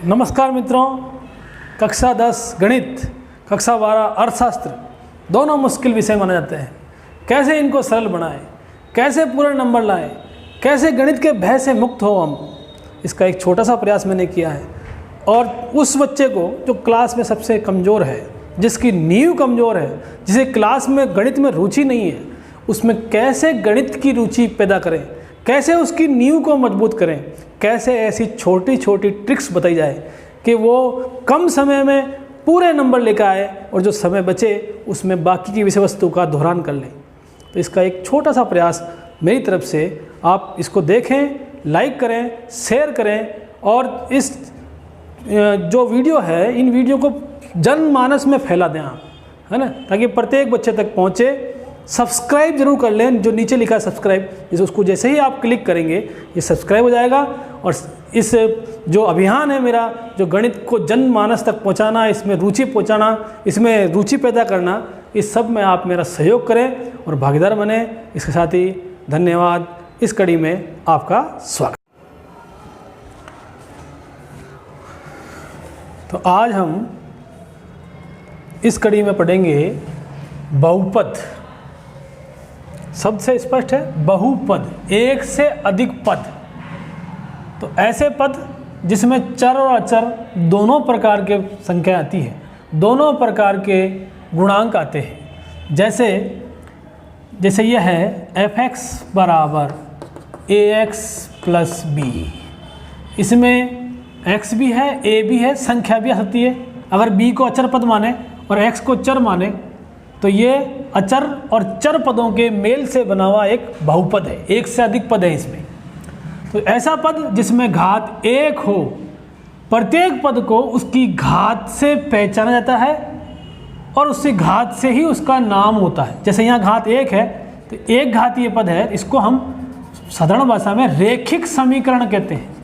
नमस्कार मित्रों, कक्षा 10 गणित, कक्षा 12 अर्थशास्त्र दोनों मुश्किल विषय माने जाते हैं। कैसे इनको सरल बनाएं, कैसे पूरे नंबर लाएं, कैसे गणित के भय से मुक्त हो हम, इसका एक छोटा सा प्रयास मैंने किया है। और उस बच्चे को जो क्लास में सबसे कमज़ोर है, जिसकी नींव कमज़ोर है, जिसे क्लास में गणित में रुचि नहीं है, उसमें कैसे गणित की रुचि पैदा करें, कैसे उसकी नींव को मजबूत करें, कैसे ऐसी छोटी छोटी ट्रिक्स बताई जाए कि वो कम समय में पूरे नंबर लेकर आए और जो समय बचे उसमें बाकी की विषय वस्तु का दोहरान कर लें। तो इसका एक छोटा सा प्रयास मेरी तरफ से, आप इसको देखें, लाइक करें, शेयर करें और इस जो वीडियो है, इन वीडियो को जनमानस में फैला दें आप, है ना, ताकि प्रत्येक बच्चे तक पहुँचे। सब्सक्राइब जरूर कर लें, जो नीचे लिखा है सब्सक्राइब, जैसे उसको जैसे ही आप क्लिक करेंगे ये सब्सक्राइब हो जाएगा। और इस जो अभियान है मेरा, जो गणित को जनमानस तक पहुंचाना, इसमें रुचि पहुंचाना, इसमें रुचि पैदा करना, इस सब में आप मेरा सहयोग करें और भागीदार बने। इसके साथ ही धन्यवाद। इस कड़ी में आपका स्वागत। तो आज हम इस कड़ी में पढ़ेंगे बहुपद। शब्द से स्पष्ट है, बहुपद, एक से अधिक पद। तो ऐसे पद जिसमें चर और अचर दोनों प्रकार के संख्या आती है, दोनों प्रकार के गुणांक आते हैं। जैसे यह है f(x) बराबर ax प्लस b। इसमें x भी है, a भी है, संख्या भी आ सकती है। अगर b को अचर पद माने और x को चर माने तो ये अचर और चर पदों के मेल से बना हुआ एक बहुपद है, एक से अधिक पद है इसमें। तो ऐसा पद जिसमें घात एक हो, प्रत्येक पद को उसकी घात से पहचाना जाता है और उससे घात से ही उसका नाम होता है। जैसे यहाँ घात एक है तो एक घातीय पद है, इसको हम साधारण भाषा में रेखिक समीकरण कहते हैं।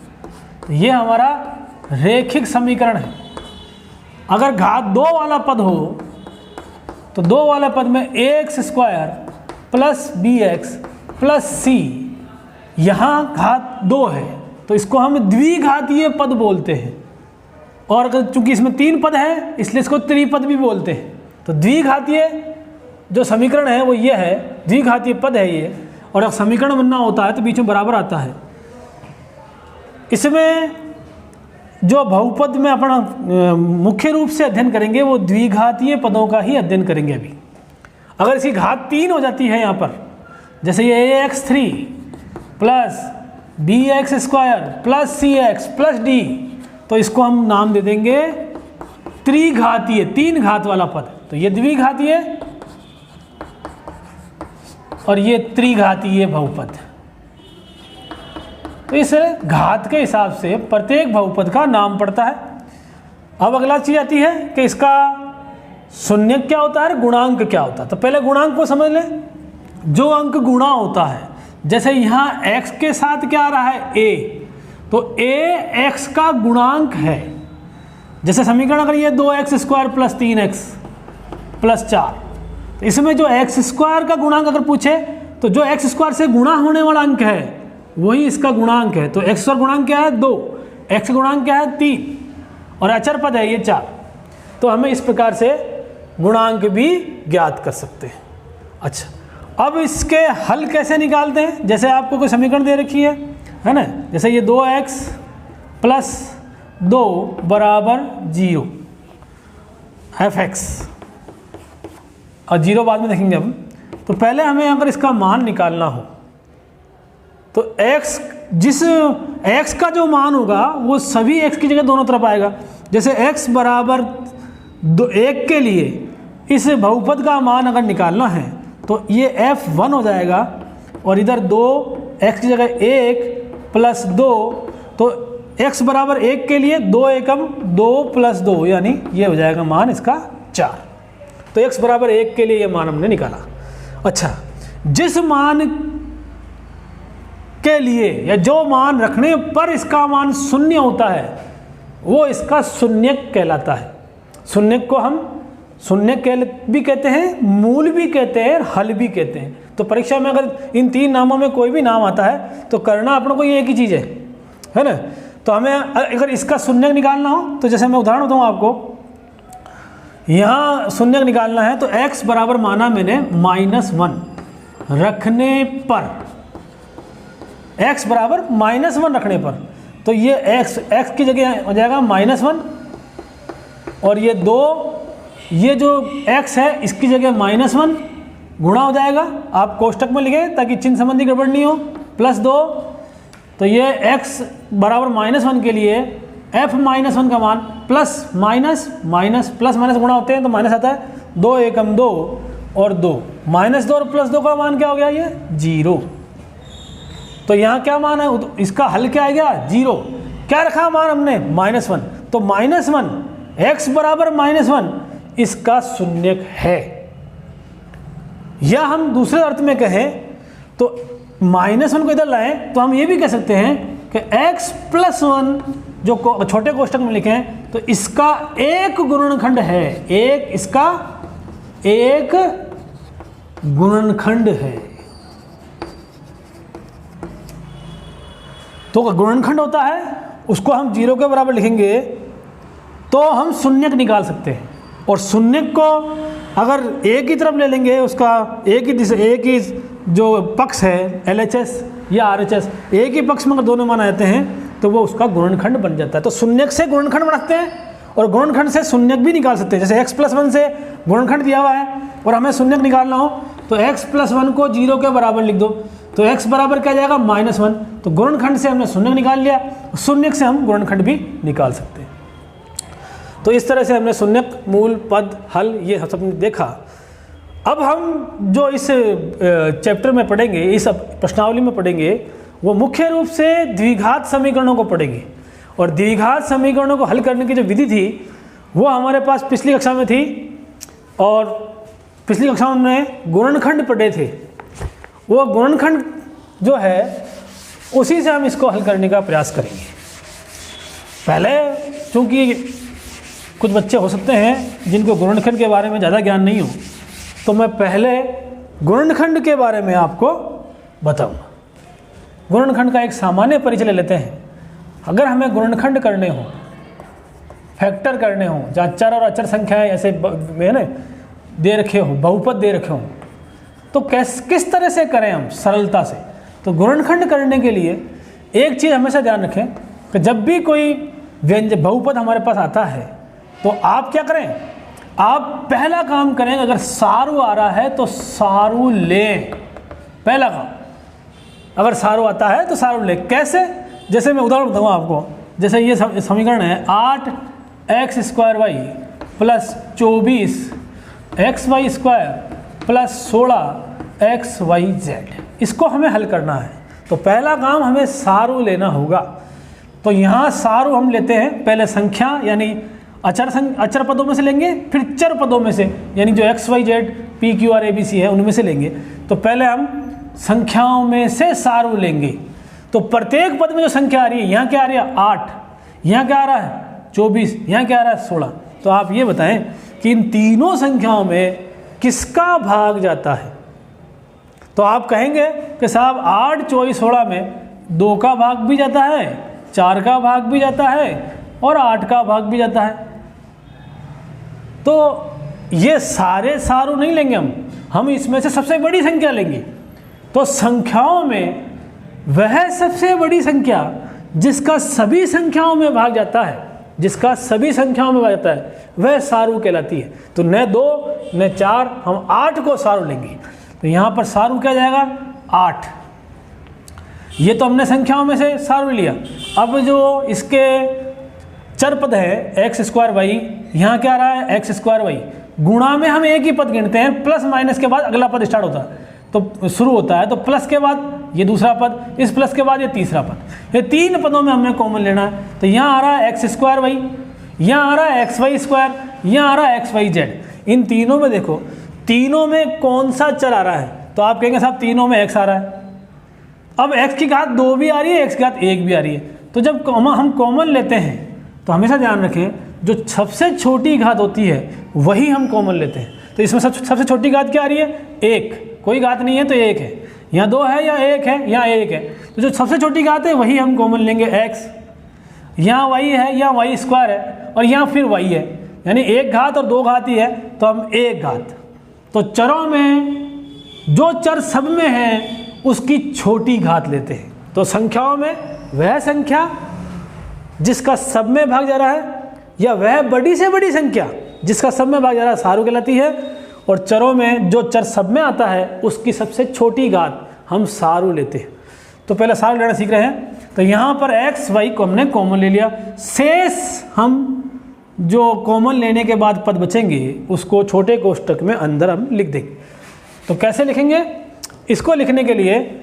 तो ये हमारा रेखिक समीकरण है। अगर घात 2 वाला पद हो तो 2 वाले पद में ax² plus bx plus c, यहाँ घात 2 है तो इसको हम द्विघातीय पद बोलते हैं। और अगर चूंकि इसमें 3 पद है इसलिए इसको त्रिपद भी बोलते हैं। तो द्विघातीय जो समीकरण है वो ये है, द्विघातीय पद है ये। और अगर समीकरण बनना होता है तो बीच में बराबर आता है। इसमें जो बहुपद में अपना मुख्य रूप से अध्ययन करेंगे वो द्विघातीय पदों का ही अध्ययन करेंगे अभी। अगर इसकी घात 3 हो जाती है यहाँ पर, जैसे ये ax3 plus bx² plus cx plus d, तो इसको हम नाम दे देंगे त्रिघातीय, 3 घात वाला पद। तो ये द्विघातीय और ये त्रिघातीय बहुपद। तो इस घात के हिसाब से प्रत्येक बहुपद का नाम पड़ता है। अब अगला चीज आती है कि इसका शून्य क्या होता है, गुणांक क्या होता है। तो पहले गुणांक को समझ लें। जो अंक गुणा होता है, जैसे यहाँ x के साथ क्या आ रहा है, a, तो a x का गुणांक है। जैसे समीकरण अगर ये 2x² प्लस 3x प्लस 4, तो इसमें जो x² का गुणांक अगर पूछे तो जो x² से गुणा होने वाला अंक है वही इसका गुणांक है। तो x का गुणांक क्या है, 2, x का गुणांक क्या है, 3, और अचर पद है ये 4। तो हमें इस प्रकार से गुणांक भी ज्ञात कर सकते हैं। अच्छा, अब इसके हल कैसे निकालते हैं। जैसे आपको कोई समीकरण दे रखी है ना, जैसे ये 2x प्लस 2 बराबर 0 f(x), और 0 बाद में देखेंगे हम। तो पहले हमें अगर इसका मान निकालना हो तो जिस x का जो मान होगा वो सभी x की जगह दोनों तरफ आएगा। जैसे x बराबर 1 के लिए इस बहुपद का मान अगर निकालना है तो ये f1 हो जाएगा, और इधर 2x की जगह 1 प्लस 2, तो x बराबर 1 के लिए 2 एकम 2 प्लस 2, यानी ये हो जाएगा मान इसका 4। तो x बराबर 1 के लिए ये मान हमने निकाला। अच्छा, जिस मान के लिए या जो मान रखने पर इसका मान 0 होता है वो इसका शून्यक कहलाता है। शून्यक को हम शून्यक भी कहते हैं, मूल भी कहते हैं, हल भी कहते हैं। तो परीक्षा में अगर इन 3 नामों में कोई भी नाम आता है तो करना अपनों को ये एक ही चीज़ है ना। तो हमें अगर इसका शून्य निकालना हो तो जैसे मैं उदाहरण बताऊँ आपको, यहाँ शून्य निकालना है तो x बराबर माना मैंने -1 रखने पर, x बराबर -1 रखने पर, तो ये x की जगह हो जाएगा -1 और ये 2, ये जो x है इसकी जगह -1 गुणा हो जाएगा, आप कोष्टक में लिखें ताकि चिन्ह संबंधी गड़बड़ नहीं हो, +2, तो ये x बराबर -1 के लिए f-1 का मान प्लस माइनस गुणा होते हैं तो माइनस आता है, 2 एकम 2 और 2, -2 और +2 का मान क्या हो गया, ये 0। तो यहाँ क्या मान है, इसका हल क्या आ गया, 0। क्या रखा मान हमने, -1, तो -1 x बराबर -1 इसका शून्यक है। या हम दूसरे अर्थ में कहें तो -1 को इधर लाएं तो हम ये भी कह सकते हैं कि x + 1 जो छोटे कोष्टक में लिखें तो इसका एक गुणनखंड है, इसका एक गुणनखंड है। तो गुणनखंड होता है उसको हम 0 के बराबर लिखेंगे तो हम शून्यक निकाल सकते हैं, और शून्यक को अगर एक ही तरफ ले लेंगे, उसका एक ही जो पक्ष है LHS या RHS, एक ही पक्ष में अगर दोनों मान आते हैं तो वो उसका गुणनखंड बन जाता है। तो शून्यक से गुणनखंड बनाते हैं और गुणनखंड से शून्यक भी निकाल सकते हैं। जैसे x + 1 से गुणनखंड दिया हुआ है और हमें शून्यक निकालना हो तो x + 1 को 0 के बराबर लिख दो, तो x बराबर क्या जाएगा, -1। तो गुणनखंड से हमने शून्यक निकाल लिया, शून्यक से हम गुणनखंड भी निकाल सकते हैं। तो इस तरह से हमने शून्यक, मूल, पद, हल ये सब देखा। अब हम जो इस चैप्टर में पढ़ेंगे, इस प्रश्नावली में पढ़ेंगे, वो मुख्य रूप से द्विघात समीकरणों को पढ़ेंगे। और द्विघात समीकरणों को हल करने की जो विधि थी वो हमारे पास पिछली कक्षा में थी, और पिछली कक्षा में हमने गुणनखंड पढ़े थे। वो गुणनखंड जो है उसी से हम इसको हल करने का प्रयास करेंगे। पहले चूँकि कुछ बच्चे हो सकते हैं जिनको गुणनखंड के बारे में ज़्यादा ज्ञान नहीं हो, तो मैं पहले गुणनखंड के बारे में आपको बताऊंगा। गुणनखंड का एक सामान्य परिचय ले लेते हैं। अगर हमें गुणनखंड करने हो, फैक्टर करने हो, जहाँ चर और अचर संख्याएं ऐसे मैंने दे रखे हो, बहुपद दे रखे हो, तो किस तरह से करें हम सरलता से। तो गुणनखंड करने के लिए एक चीज़ हमेशा ध्यान रखें कि जब भी कोई व्यंजन बहुपद हमारे पास आता है तो आप क्या करें, आप पहला काम करें, अगर सारू आ रहा है तो सारू लें। पहला काम, अगर सारू आता है तो सारू लें। कैसे, जैसे मैं उदाहरण बताऊँ आपको। जैसे ये समीकरण है 8x² plus 24xy² plus 16xyz, इसको हमें हल करना है। तो पहला काम हमें सारू लेना होगा। तो यहाँ सारू हम लेते हैं पहले संख्या यानी अचर पदों में से लेंगे, फिर चर पदों में से यानी जो XYZ PQR ABC है उनमें से लेंगे। तो पहले हम संख्याओं में से सारू लेंगे। तो प्रत्येक पद में जो संख्या आ रही है, यहाँ क्या आ रही है 8, यहाँ क्या आ रहा है 24, यहाँ क्या आ रहा है 16। तो आप ये बताएं कि इन तीनों संख्याओं में किसका भाग जाता है। तो आप कहेंगे कि साहब 8, 24, 16 में 2 का भाग भी जाता है, 4 का भाग भी जाता है और 8 का भाग भी जाता है। तो ये सारे सारू नहीं लेंगे हम इसमें से सबसे बड़ी संख्या लेंगे। तो संख्याओं में वह सबसे बड़ी संख्या जिसका सभी संख्याओं में भाग जाता है, जिसका सभी संख्याओं में भाग जाता है, वह सारू कहलाती है। तो न 2 न 4, हम 8 को सारू लेंगे। तो यहाँ पर सारू क्या जाएगा 8। ये तो हमने संख्याओं में से सारू लिया। अब जो इसके चर पद है x²y, यहाँ क्या आ रहा है x²y, गुणा में हम एक ही पद गिनते हैं, प्लस माइनस के बाद अगला पद स्टार्ट होता है तो शुरू होता है। तो प्लस के बाद ये दूसरा पद, इस प्लस के बाद ये तीसरा पद, ये 3 पदों में हमने कॉमन लेना है। तो यहाँ आ रहा है x²y, यहाँ आ रहा है xy², यहाँ आ रहा है xyz। इन तीनों में देखो, तीनों में कौन सा चर आ रहा है। तो आप कहेंगे साहब तीनों में x आ रहा है। अब x की घात 2 भी आ रही है, x की घात 1 भी आ रही है। तो जब हम कॉमन लेते हैं तो हमेशा ध्यान रखें जो सबसे छोटी घात होती है वही हम कॉमन लेते हैं। तो इसमें सबसे छोटी घात क्या आ रही है 1, कोई घात नहीं है तो 1 है, यहाँ 2 है या 1 है, यहाँ 1 है। तो जो सबसे छोटी घात है वही हम कॉमन लेंगे x। यहाँ y है, यहाँ y स्क्वायर है और यहाँ फिर y है, यानी एक घात और दो घात ही है, तो हम एक घात। तो चरों में जो चर सब में है उसकी छोटी घात लेते हैं। तो संख्याओं में वह संख्या जिसका सब में भाग जा रहा है या वह बड़ी से बड़ी संख्या जिसका सब में भाग जा रहा है सारू कहलाती है, और चरों में जो चर सब में आता है उसकी सबसे छोटी घात हम सारू लेते हैं। तो पहले सारू लेना सीख रहे हैं। तो यहाँ पर x y को हमने कॉमन ले लिया, शेष हम जो कॉमन लेने के बाद पद बचेंगे उसको छोटे कोष्टक में अंदर हम लिख देंगे। तो कैसे लिखेंगे? इसको लिखने के लिए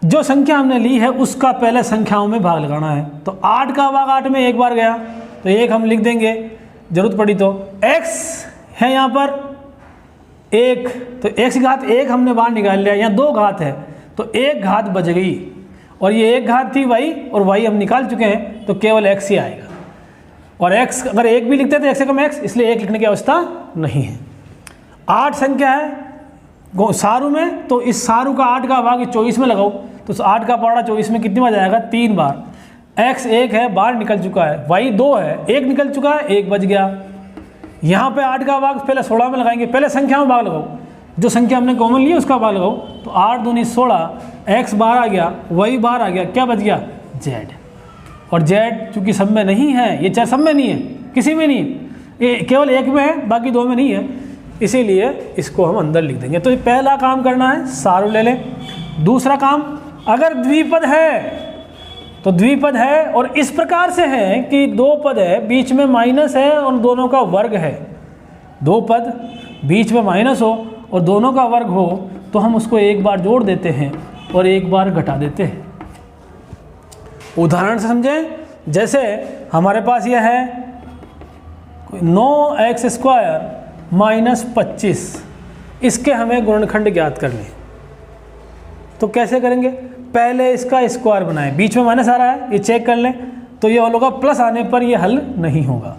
जो संख्या हमने ली है उसका पहले संख्याओं में भाग लगाना है। तो 8 का भाग 8 में एक बार गया तो एक हम लिख देंगे, जरूरत पड़ी तो। x है यहाँ पर एक, तो x घात एक हमने बाहर निकाल लिया, यहाँ दो घात है तो एक घात बच गई, और ये एक घात थी y और y हम निकाल चुके हैं तो केवल x ही आएगा। और x अगर एक भी लिखते तो x से कम x, इसलिए एक लिखने की आवश्यकता नहीं है। 8 संख्या है सारू में, तो इस सारू का 8 का भाग 24 में लगाओ, तो 8 का पौड़ा 24 में कितनी बार जाएगा? 3 बार। x 1 है, बाहर निकल चुका है, y 2 है, 1 निकल चुका है, 1 बच गया। यहाँ पे 8 का भाग पहले 16 में लगाएंगे, पहले संख्या में भाग लगाओ, जो संख्या हमने कॉमन ली उसका भाग लगाओ। तो 8 दूनी 16, x बाहर आ गया, y बाहर आ गया, क्या बच गया? z। और z चूँकि सब में नहीं है, ये चाहे सब में नहीं है, किसी में नहीं है, ये केवल एक में है, बाकी दो में नहीं है, इसीलिए इसको हम अंदर लिख देंगे। तो पहला काम करना है सारू ले लें। दूसरा काम, अगर द्विपद है तो द्विपद है और इस प्रकार से है कि दो पद है, बीच में माइनस है और दोनों का वर्ग है। दो पद बीच में माइनस हो और दोनों का वर्ग हो तो हम उसको एक बार जोड़ देते हैं और एक बार घटा देते हैं। उदाहरण से समझें, जैसे हमारे पास यह है 9x² माइनस 25, इसके हमें गुणनखंड ज्ञात करने। तो कैसे करेंगे? पहले इसका स्क्वायर बनाएं, बीच में माइनस आ रहा है, ये चेक कर लें, तो ये हल होगा, प्लस आने पर ये हल नहीं होगा।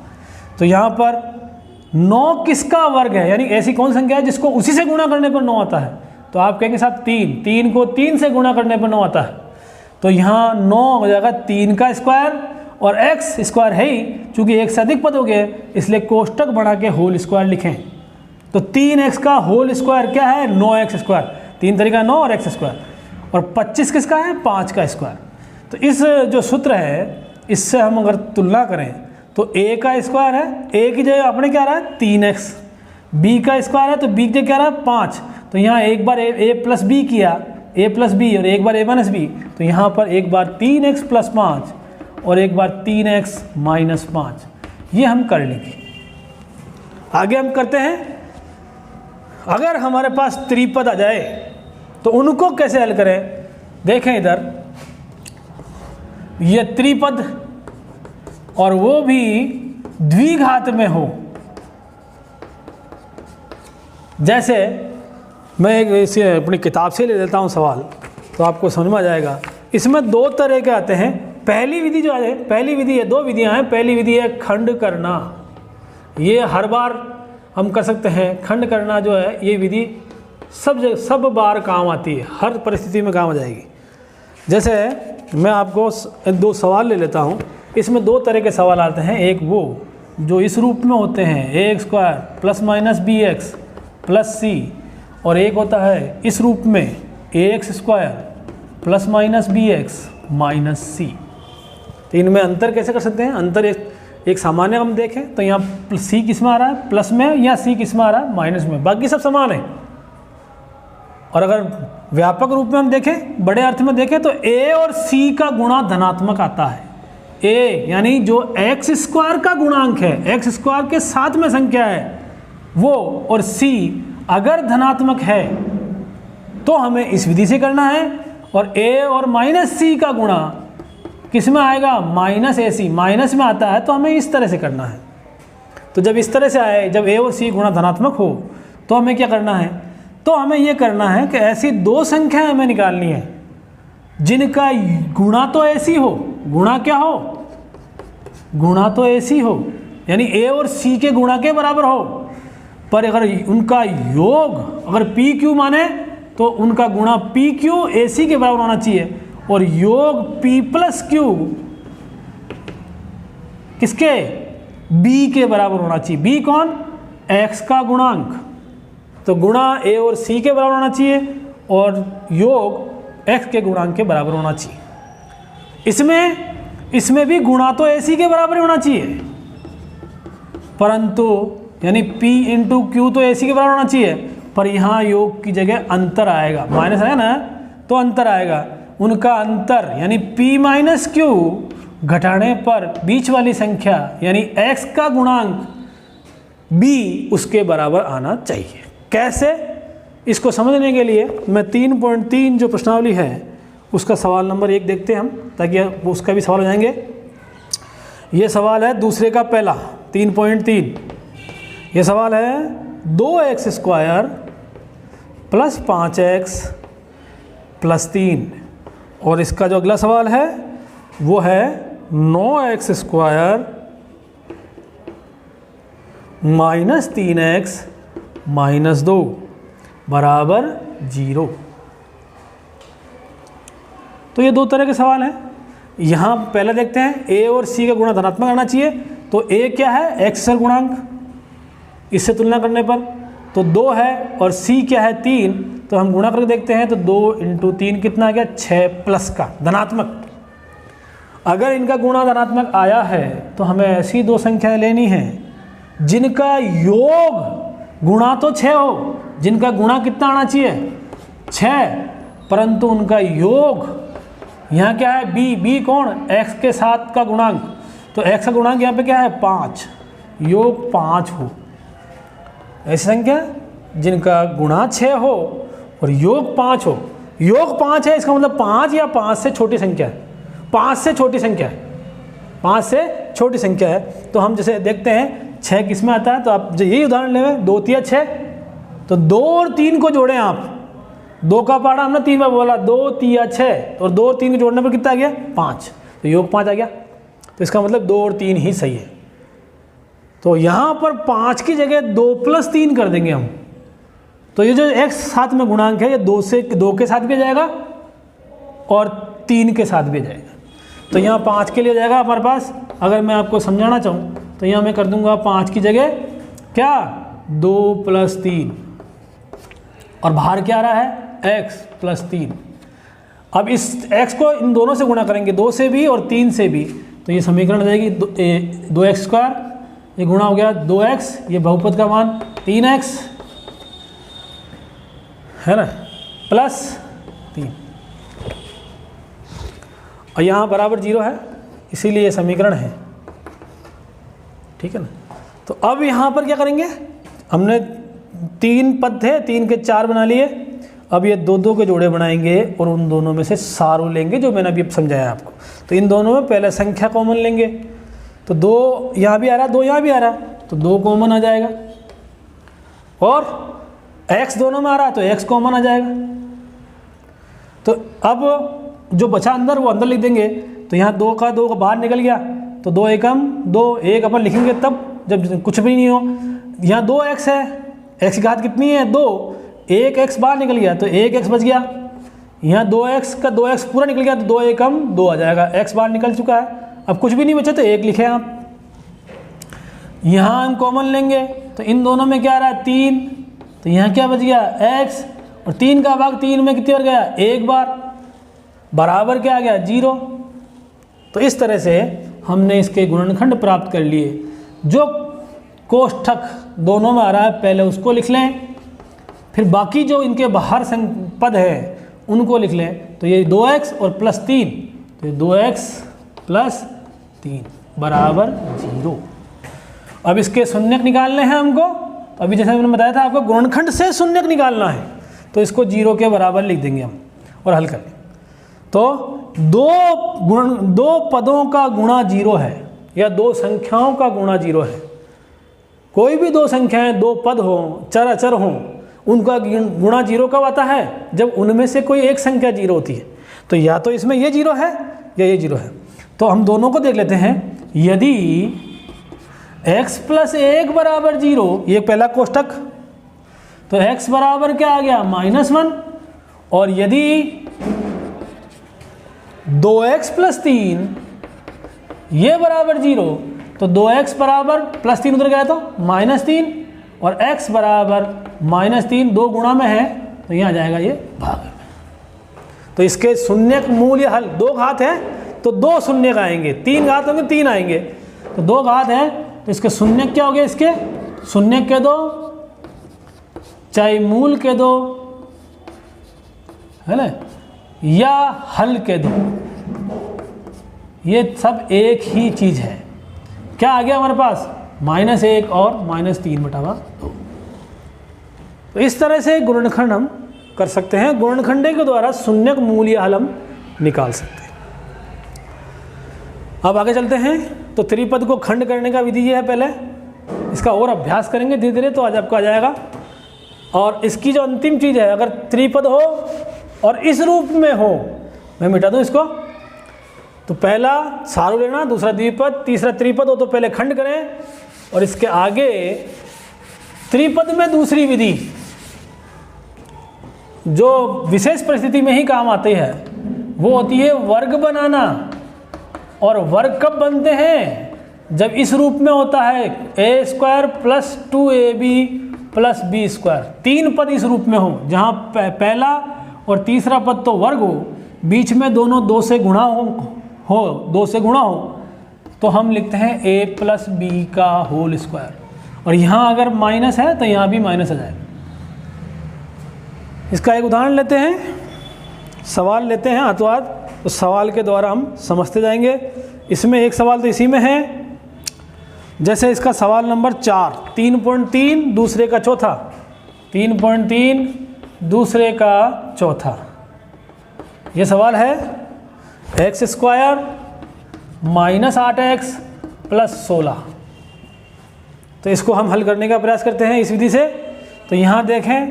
तो यहाँ पर 9 किसका वर्ग है, यानी ऐसी कौन संख्या है जिसको उसी से गुणा करने पर 9 आता है? तो आप कहेंगे साहब 3 को 3 से गुणा करने पर 9 आता है। तो यहाँ 9 हो जाएगा 3 का स्क्वायर, और x स्क्वायर है ही, चूँकि एक से अधिक पद हो गए इसलिए कोष्टक बना के होल स्क्वायर लिखें। तो 3x का होल स्क्वायर क्या है? 9x²। 3 तरीका 9 और x², और 25 किसका है? 5 का स्क्वायर। तो इस जो सूत्र है इससे हम अगर तुलना करें तो a का स्क्वायर है, a की जगह आपने क्या रहा है? 3x। b का स्क्वायर है तो b की जगह क्या रहा है? 5। तो यहाँ एक बार a प्लस b किया, a प्लस b, और एक बार a माइनस b, तो यहाँ पर एक बार 3x प्लस 5 और एक बार 3x माइनस 5, ये हम कर लेंगे। आगे हम करते हैं, अगर हमारे पास त्रिपद आ जाए तो उनको कैसे हल करें? देखें इधर, ये त्रिपद और वो भी द्विघात में हो। जैसे मैं एक इसे अपनी किताब से ले लेता हूँ सवाल, तो आपको समझ में आ जाएगा। इसमें दो तरह के आते हैं। पहली विधि जो है, पहली विधि है, दो विधियां हैं। पहली विधि है खंड करना, ये हर बार हम कर सकते हैं। खंड करना जो है ये विधि सब बार काम आती है, हर परिस्थिति में काम आ जाएगी। जैसे मैं आपको दो सवाल ले लेता हूँ, इसमें दो तरह के सवाल आते हैं। एक वो जो इस रूप में होते हैं ax² plus minus bx plus c, और एक होता है इस रूप में ax² plus minus bx minus c। तो इनमें अंतर कैसे कर सकते हैं? अंतर एक सामान्य हम देखें तो यहाँ c किस में आ रहा है? प्लस में, या c किस में आ रहा है? माइनस में। बाकी सब समान है। और अगर व्यापक रूप में हम देखें, बड़े अर्थ में देखें, तो a और c का गुणा धनात्मक आता है। a यानी जो x² का गुणांक है, x² के साथ में संख्या है वो, और c अगर धनात्मक है तो हमें इस विधि से करना है। और a और माइनस c का गुणा किस में आएगा? माइनस ac, माइनस में आता है तो हमें इस तरह से करना है। तो जब इस तरह से आए, जब a और c गुणा धनात्मक हो तो हमें क्या करना है? तो हमें यह करना है कि ऐसी दो संख्याएं हमें निकालनी है जिनका गुणा तो ऐसी हो, गुणा क्या हो? गुणा तो ऐसी हो, यानी a और c के गुणा के बराबर हो, पर अगर उनका योग अगर पी क्यू माने तो उनका गुणा पी क्यू AC के बराबर होना चाहिए, और योग P प्लस क्यू किसके, b के बराबर होना चाहिए। b कौन, x का गुणांक, तो गुणा a और c के बराबर होना चाहिए और योग x के गुणांक के बराबर होना चाहिए। इसमें भी गुणा तो ac के बराबर होना चाहिए, परंतु यानी p इंटू क्यू तो ac के बराबर होना चाहिए, पर यहाँ योग की जगह अंतर आएगा, माइनस है ना, तो अंतर आएगा। उनका अंतर यानी p माइनस क्यू घटाने पर बीच वाली संख्या यानी x का गुणांक b उसके बराबर आना चाहिए। कैसे, इसको समझने के लिए मैं 3.3 जो प्रश्नावली है उसका सवाल नंबर 1 देखते हैं हम, ताकि उसका भी सवाल हो जाएंगे। ये सवाल है दूसरे का पहला 3.3। ये सवाल है 2x square plus 5x plus 3, और इसका जो अगला सवाल है वो है 9x square minus 3x minus 2 बराबर 0। तो ये दो तरह के सवाल हैं। यहाँ पहले देखते हैं a और c का गुणा धनात्मक आना चाहिए, तो a क्या है, x गुणांक, इससे तुलना करने पर तो 2 है, और c क्या है 3, तो हम गुणा करके देखते हैं तो 2 इंटू 3 कितना आ गया, 6 प्लस का धनात्मक। अगर इनका गुणा धनात्मक आया है तो हमें ऐसी दो संख्याएं लेनी हैं जिनका योग गुणा तो 6 हो, जिनका गुणा कितना आना चाहिए 6, परंतु उनका योग यहाँ क्या है b कौन, x के साथ का गुणांक, तो x का गुणांक यहाँ पे क्या है 5, योग 5 हो। ऐसी संख्या जिनका गुणा 6 हो और योग 5 हो। योग 5 है इसका मतलब 5 या 5 से छोटी संख्या है, 5 से छोटी संख्या है, 5 से छोटी संख्या है। तो हम जैसे देखते हैं 6 किस में आता है, तो आप यही उदाहरण लें 2 तिया 6, तो 2 और 3 को जोड़ें आप, 2 का पारा हमने 3 बार बोला, 2 तिया 6 और 2 और 3 को जोड़ने पर कितना आ गया 5, तो योग 5 आ गया। तो इसका मतलब 2 और 3 ही सही है। तो यहाँ पर 5 की जगह 2 प्लस 3 कर देंगे हम, तो ये जो x साथ में गुणांक है ये 2 के साथ भी जाएगा और 3 के साथ भी जाएगा। तो यहाँ 5 के लिए जाएगा हमारे पास, अगर मैं आपको समझाना चाहूँ तो यहाँ मैं कर दूंगा 5 की जगह क्या 2 प्लस 3, और बाहर क्या आ रहा है x प्लस 3। अब इस x को इन दोनों से गुणा करेंगे, 2 से भी और 3 से भी, तो ये समीकरण जाएगी 2x स्क्वायर, ये गुणा हो गया 2x, ये बहुपद का मान 3x है ना, प्लस 3, और यहाँ बराबर 0 है, इसीलिए ये समीकरण है, ठीक है ना। तो अब यहाँ पर क्या करेंगे, हमने 3 पद थे, 3 के 4 बना लिए, अब ये 2 के जोड़े बनाएंगे और उन दोनों में से सारों लेंगे जो मैंने अभी समझाया आपको। तो इन दोनों में पहले संख्या कॉमन लेंगे, तो 2 यहाँ भी आ रहा है, 2 यहाँ भी आ रहा है, तो 2 कॉमन आ जाएगा, और x दोनों में आ रहा है तो x कॉमन आ जाएगा। तो अब जो बचा अंदर वो अंदर लिख देंगे, तो यहाँ 2 का बाहर निकल गया, तो 2 एकम 2, 1 अपन लिखेंगे तब जब कुछ भी नहीं हो। यहाँ 2x है, x की घात कितनी है 2, 1x बाहर निकल गया तो 1x बच गया, यहाँ 2x का 2x पूरा निकल गया तो 2 एकम 2 आ जाएगा, x बाहर निकल चुका है, अब कुछ भी नहीं बचा तो 1 लिखे आप। यहाँ हम कॉमन लेंगे तो इन दोनों में क्या आ रहा है 3, तो यहाँ क्या बच गया x, और 3 का भाग 3 में कितनी बार गया 1 बार, बराबर क्या आ गया 0। तो इस तरह से हमने इसके गुणनखंड प्राप्त कर लिए। जो कोष्ठक दोनों में आ रहा है पहले उसको लिख लें, फिर बाकी जो इनके बाहर पद है उनको लिख लें। तो ये 2x और प्लस 3, तो ये 2x प्लस 3 बराबर 0। अब इसके शून्यक निकालने हैं हमको, अभी जैसे मैंने बताया था आपको गुणनखंड से शून्यक निकालना है, तो इसको 0 के बराबर लिख देंगे हम और हल कर लें। तो 2 पदों का गुणा 0 है या 2 संख्याओं का गुणा 0 है। कोई भी 2 संख्याएं 2 पद हों, चर अचर हों, उनका गुणा 0 कब आता है, जब उनमें से कोई एक संख्या 0 होती है। तो या तो इसमें ये 0 है या ये 0 है। तो हम दोनों को देख लेते हैं। यदि x प्लस 1 बराबर 0, ये पहला कोष्ठक, तो x बराबर क्या आ गया -1, और यदि 2x प्लस 3 ये बराबर 0, तो 2x बराबर +3 उधर गया तो -3 और x बराबर -3 2 गुणा में है तो यहाँ आ जाएगा ये भाग में। तो इसके शून्यक मूल्य हल 2 घात है तो 2 शून्यक आएंगे, 3 घात होंगे 3 आएंगे, तो 2 घात है तो इसके शून्यक क्या हो गए, इसके शून्यक के 2 चाहे मूल के 2 है ना या हल के 2, ये सब एक ही चीज़ है। क्या आ गया हमारे पास -1 और -3/2। तो इस तरह से गुणनखंड हम कर सकते हैं, गुणनखंडे के द्वारा शून्यक मूल्य हल हम निकाल सकते हैं। अब आगे चलते हैं। तो त्रिपद को खंड करने का विधि ये है, पहले इसका और अभ्यास करेंगे धीरे धीरे तो आज आपको आ जाएगा। और इसकी जो अंतिम चीज़ है, अगर त्रिपद हो और इस रूप में हो, मैं मिटा दूँ इसको, तो पहला सारू लेना, दूसरा द्विपद, तीसरा त्रिपद हो तो पहले खंड करें और इसके आगे त्रिपद में दूसरी विधि जो विशेष परिस्थिति में ही काम आती है वो होती है वर्ग बनाना। और वर्ग कब बनते हैं, जब इस रूप में होता है a² + 2ab + b²। 3 पद इस रूप में हो जहाँ पहला और तीसरा पद तो वर्ग हो, बीच में दोनों 2 से गुणा हो 2 से गुणा हो, तो हम लिखते हैं a + b²। और यहाँ अगर माइनस है तो यहाँ भी माइनस आ जाएगा। इसका एक उदाहरण लेते हैं, सवाल लेते हैं हाथों हाथ, तो सवाल के द्वारा हम समझते जाएंगे। इसमें एक सवाल तो इसी में है, जैसे इसका सवाल नंबर 4, 3.3 दूसरे का चौथा, 3.3 दूसरे का चौथा। ये सवाल है x² -8x + 16। तो इसको हम हल करने का प्रयास करते हैं इस विधि से। तो यहाँ देखें,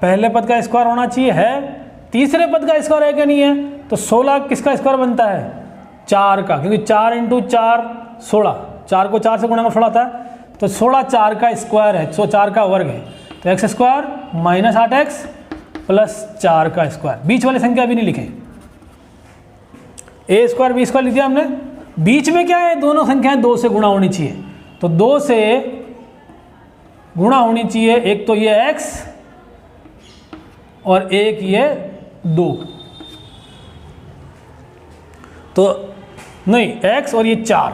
पहले पद का स्क्वायर होना चाहिए, है, तीसरे पद का स्क्वायर है क्या नहीं है, तो 16 किसका स्क्वायर बनता है, 4 का, क्योंकि 4 × 4 16, 4 को 4 से गुणा कर 16 आता है, तो 16 4 का स्क्वायर है, 4 का वर्ग है। तो x² -8x + 4 का स्क्वायर, बीच वाली संख्या अभी नहीं लिखे, a² b² लिख दिया हमने। बीच में क्या है, दोनों संख्याएं 2 से गुणा होनी चाहिए, तो 2 से गुणा होनी चाहिए, एक तो ये x और एक ये 2, तो नहीं x और ये 4।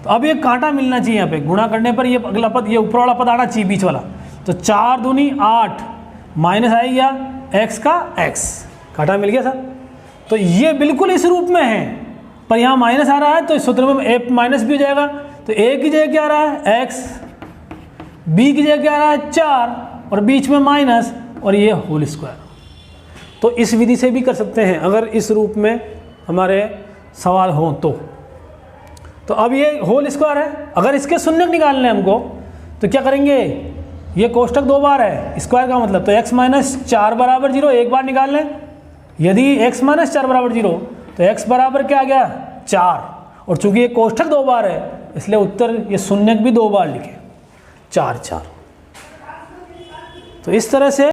तो अब ये कांटा मिलना चाहिए यहाँ पे, गुणा करने पर ये अगला पद, ये ऊपर वाला पद आना चाहिए बीच वाला। तो 4 दूनी 8 माइनस आएगा x का x, कांटा मिल गया सर। तो ये बिल्कुल इस रूप में है, पर यहाँ माइनस आ रहा है तो इस सूत्र में a माइनस भी हो जाएगा। तो a की जगह क्या आ रहा है x, b की जगह क्या आ रहा है 4 और बीच में माइनस और ये होल स्क्वायर। तो इस विधि से भी कर सकते हैं अगर इस रूप में हमारे सवाल हो तो अब ये होल स्क्वायर है, अगर इसके शून्यक निकालने हमको तो क्या करेंगे, ये कोष्टक 2 बार है, स्क्वायर का मतलब, तो x - 4 = 0 एक बार निकाल लें। यदि x - 4 = 0 तो x बराबर क्या आ गया 4, और चूंकि ये कोष्टक 2 बार है इसलिए उत्तर ये शून्यक भी 2 बार लिखे 4 4। तो इस तरह से